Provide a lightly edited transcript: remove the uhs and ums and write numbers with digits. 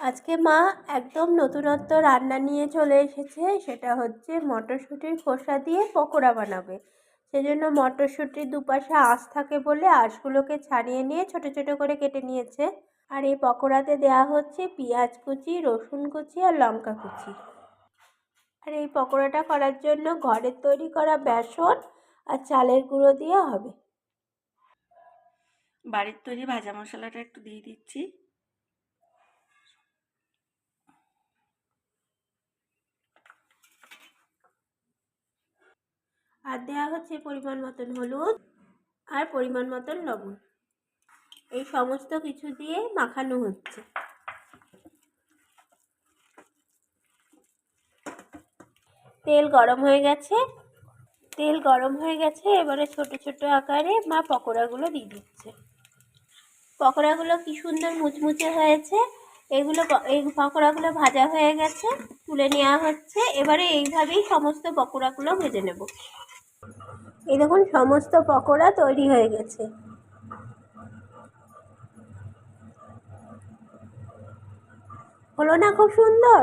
আজকে মা একদম নতুনত্ব রান্না নিয়ে চলে এসেছে। সেটা হচ্ছে মটরশুঁটির খোসা দিয়ে পকোড়া বানাবে। সেজন্য মটরশুঁটির দুপাশে আঁশ থাকে বলে আঁশগুলোকে ছাড়িয়ে নিয়ে ছোট ছোট করে কেটে নিয়েছে। আর এই পকোড়াতে দেওয়া হচ্ছে পেঁয়াজ কুচি, রসুন কুচি আর লঙ্কা কুচি। আর এই পকোড়াটা করার জন্য ঘরের তৈরি করা বেসন আর চালের গুঁড়ো দিয়ে হবে। বাড়ির তৈরি ভাজা মশলাটা একটু দিয়ে দিচ্ছি। আর দেওয়া হচ্ছে পরিমাণ মতন হলুদ আর পরিমাণ মতন লবণ। এই সমস্ত কিছু দিয়ে মাখানো হচ্ছে। তেল গরম হয়ে গেছে। এবারে ছোট ছোট আকারে মা পকোড়াগুলো দিয়ে দিচ্ছে। পকোড়াগুলো কি সুন্দর মুচমুচে হয়েছে। এই পকোড়াগুলো ভাজা হয়ে গেছে, তুলে নেওয়া হচ্ছে। এবারে এইভাবেই সমস্ত পকোড়াগুলো ভেজে নেব। এই দেখুন সমস্ত পকোড়া তৈরি হয়ে গেছে। হলো না খুব সুন্দর?